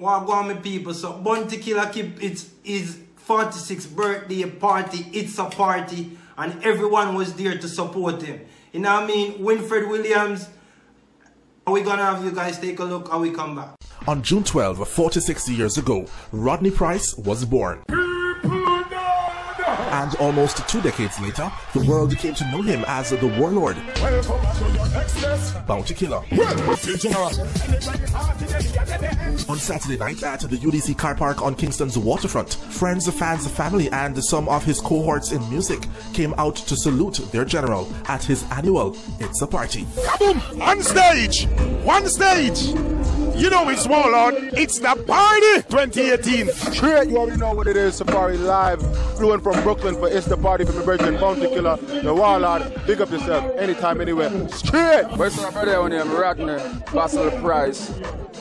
Well, go on, my people. So, Bounty Killer keep his 46th birthday party. It's a party, and everyone was there to support him. You know what I mean? Winfred Williams. We're gonna have you guys take a look and we come back. On June 12, 46 years ago, Rodney Price was born. And almost 2 decades later, the world came to know him as the warlord, Bounty Killer. On Saturday night at the UDC car park on Kingston's waterfront, friends, fans, family, and some of his cohorts in music came out to salute their general at his annual It's a Party. Kaboom! On stage! One stage! You know it's Warlord, it's the party 2018. Straight, you already know what it is. Safari Live, flew from Brooklyn for It's the Party from the Virgin Bounty Killer, the Warlord. Big up yourself, anytime, anywhere. Straight! Where's my brother when I'm Rodney Price?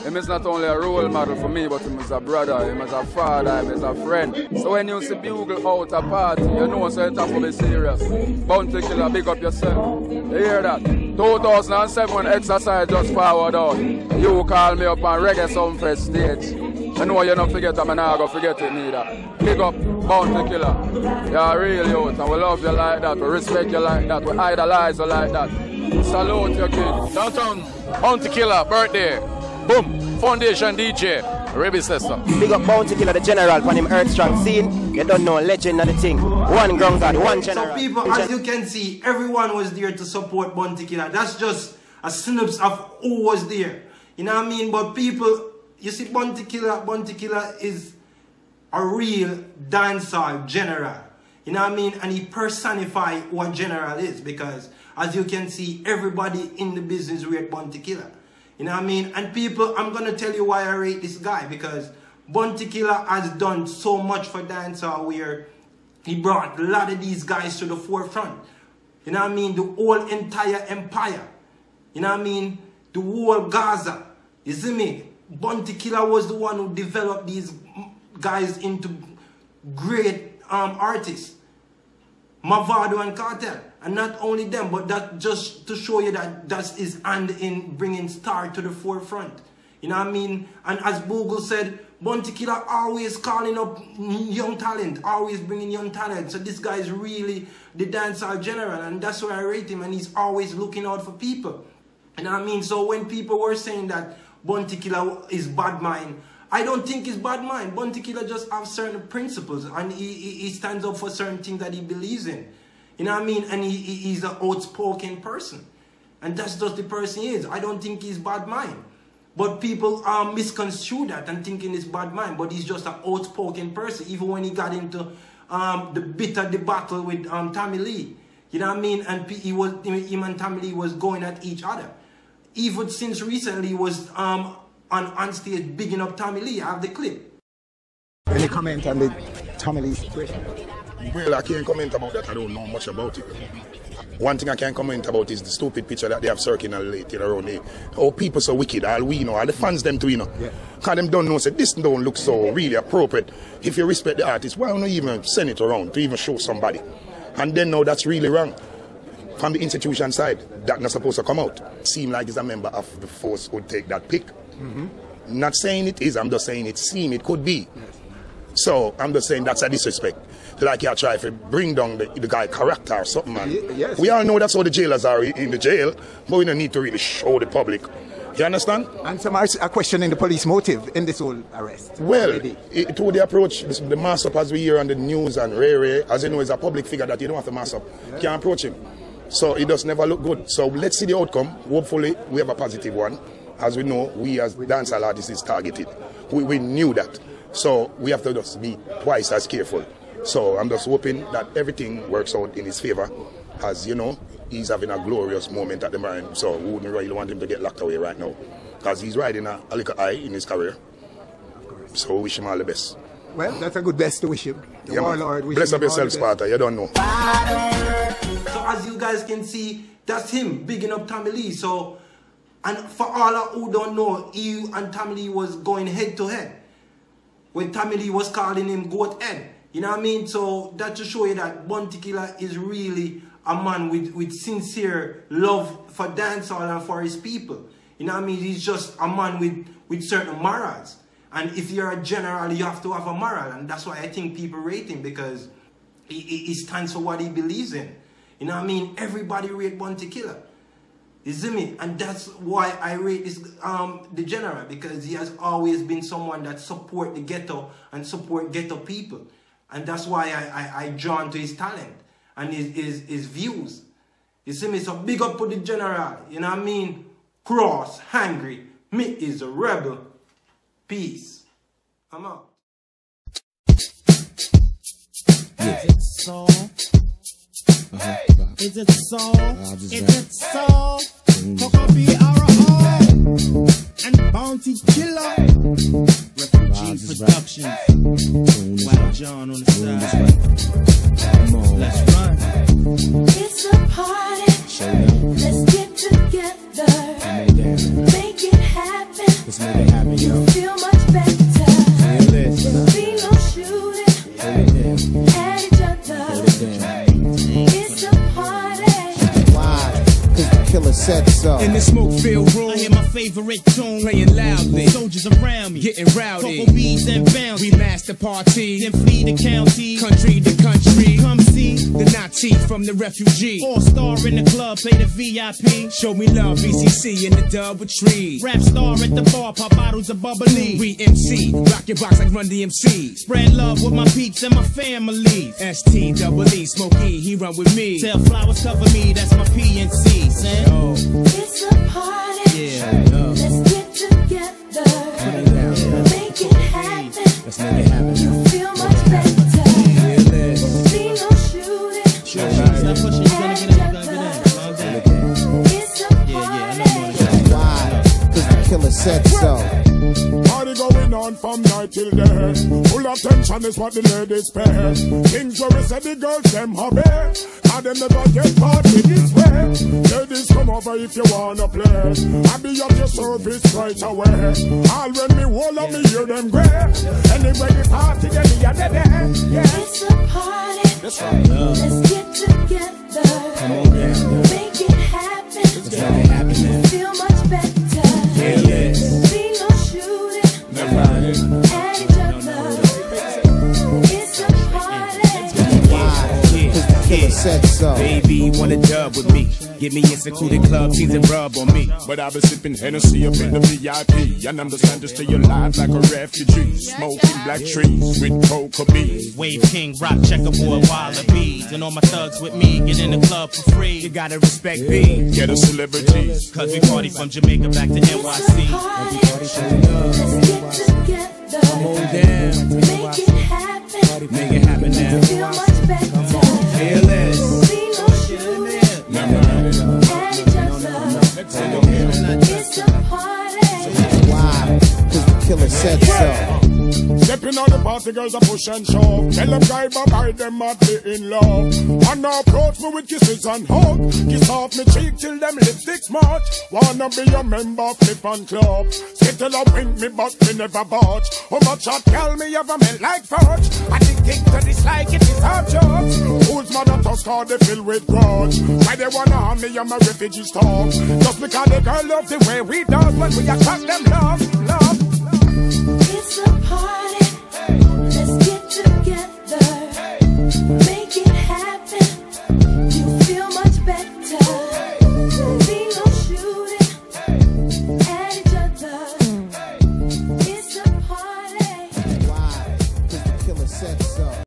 Him is not only a role model for me, but him is a brother, him is a father, him is a friend. So when you see Bugle out a party, you know so you have to be serious. Bounty Killer, big up yourself. You hear that? 2007 exercise just forward out. You call me up on Reggae Soundfest stage. I know you don't forget that, I'm not going to forget it neither. Big up Bounty Killer. You're real youth, and we love you like that, we respect you like that, we idolize you like that. Salute your kid. Downtown, Bounty Killer, birthday. Boom, Foundation DJ, Rebbe Sister. Big up Bounty Killer, the general, on him Earth Strong scene. You don't know, legend of the thing. One ground god, one general. So people, as you can see, everyone was there to support Bounty Killer. That's just a synopsis of who was there. You know what I mean? But people, you see, Bounty Killer is a real dancehall general. You know what I mean? And he personifies what general is, because as you can see, everybody in the business rate Bounty Killer. You know what I mean? And people, I'm going to tell you why I rate this guy, because Bounty Killer has done so much for dancehall, where he brought a lot of these guys to the forefront. You know what I mean? The whole entire empire. You know what I mean? The whole Gaza. You see me? Bounty Killer was the one who developed these guys into great artists. Mavado and Cartel. And not only them, but that just to show you that that's his hand in bringing Star to the forefront. You know what I mean? And as Bogle said, Bounty Killer always calling up young talent, always bringing young talent. So this guy is really the dancehall general, and that's why I rate him, and he's always looking out for people. You know what I mean? So when people were saying that Bounty Killer is bad mind, I don't think he's bad mind. Bounty Killer just have certain principles, and he stands up for certain things that he believes in. You know what I mean? And he's an outspoken person. And that's just the person he is. I don't think he's bad mind. But people misconstrue that and thinking it's bad mind. But he's just an outspoken person. Even when he got into the bitter battle with Tommy Lee. You know what I mean? And him and Tommy Lee was going at each other. Even since recently he was on stage bigging up Tommy Lee. I have the clip. Any comment on the Tommy Lee situation? Well, I can't comment about that. I don't know much about it. One thing I can comment about is the stupid picture that they have circulated around there. Oh, people so wicked, all we know, all the fans them too, you know. Yeah. Because them don't know, say, this don't look so really appropriate. If you respect the artist, why don't you even send it around to even show somebody? And then now that's really wrong. From the institution side, that's not supposed to come out. Seem like he's a member of the force who take that pick. Not saying it is, I'm just saying it seem it could be. Yes. So I'm just saying that's a disrespect. Like you try to bring down the guy character or something, man. Yes. We all know that's how the jailers are in the jail, but we don't need to really show the public. You understand? And some are questioning the police motive in this whole arrest. Well, to the approach, the mass up as we hear on the news and Ray, as you know, is a public figure that you don't have to mass up. Yeah. You can't approach him. So it does never look good. So let's see the outcome. Hopefully we have a positive one. As we know, we as dancehall artists is targeted. We knew that. So we have to just be twice as careful. So I'm just hoping that everything works out in his favor. As you know, he's having a glorious moment at the moment. So we wouldn't really want him to get locked away right now. Because he's riding a little high in his career. So we wish him all the best. Well, that's a good best to wish him. Yeah, Warlord, bless up yourself, Sparta. You don't know. So as you guys can see, that's him bigging up Tommy Lee. So, and for all who don't know, he and Tommy Lee was going head to head. When Tommy Lee was calling him Goat Head. You know what I mean? So that to show you that Bounty Killer is really a man with sincere love for dancehall and for his people. You know what I mean? He's just a man with certain morals. And if you're a general, you have to have a moral. And that's why I think people rate him, because he stands for what he believes in. You know what I mean? Everybody rate Bounty Killer. You see me? And that's why I rate this, the general, because he has always been someone that support the ghetto and support ghetto people. And that's why I drawn to his talent and his views. You see me? So big up to the general. You know what I mean? Cross, hungry, me is a rebel. Peace. I'm out. Yeah. Is it so? Is it so? Is it so? Coco B.R.O. and Bounty Killer. Refugee Productions. Wild John on the side. Let's run. It's a party. Let's get together. Make it happen. Let's make it happen, yo. You feel much better. Feel this. Be no shooting at each other. It's a party. Why? Cause the killer said so. In the smoke-filled room, I hear my favorite tune playing loudly. Soldiers around me, Getting rowdy. Coco bees and bounty. We master party, Then flee the county, country to country. come see The Nazi from the refugee. all-star in the club, pay the VIP. Show me love, BCC in the double tree. Rap star at the bar, pop bottles of bubbly. We MC, rock your box like Run DMC. Spread love with my peeps and my family. STEE, Smokey, he run with me. Tell flowers cover me, that's my PNC. Say, Oh, It's a party. yeah, Let's get together. Make it happen. let's make it happen. You feel much better. Feel this. Be no shooting stop pushing, you gonna get in, Calm down. It's a party. Why? Cause the killer said so. Party going on from night till day. Full attention is what the ladies pay. Things where we say the girls them hobby. And them never get party this way. Ladies come over if you wanna play. I be at your service right away. All when me hold up me hear them gray. Anyway the party get me at the day. Yeah. It's a party. That's right. Let's get together. Come on down. Make it happen. Let's make it happen, man. Feel much better. Feel this. Be no shooting Never mind. at each other. It's a party. Killer said so. Baby, wanna dub with me. Give me a secluded club, teens and rub on me. But I've been sipping Hennessy up in the VIP. And understand to stay alive like a refugee. Smoking black trees with cocoa beans. Wave King, rock checkerboard, wallabies. And all my thugs with me, get in the club for free. You gotta respect me. Get a celebrities. Cause we party from Jamaica back to NYC. Let's get together. Come on down. Make it happen. Make it happen now. Feel much better. Feel this. Be no shooting at each other. It's a party. Why? Cause the killer said so. Stepping on the party, girls are push and shove. Tell them guy bye them madly in love. And now approach me with kisses and hug. Kiss off me cheek till them lipsticks march. Wanna be a member of me fan club. Skittle up wink me but me never budge. How much hot girl me ever melt like fudge. Addicted to this like it is hard jobs. Whose mother tusk or they fill with grudge. Why they wanna harm me and my refugees talk. Just because the girl love the way we dog. When we attack them love, love. It's a party. Let's get together. Make it happen. You feel much better. Be no shooting at each other. It's a party. Why? Cause the killer said so.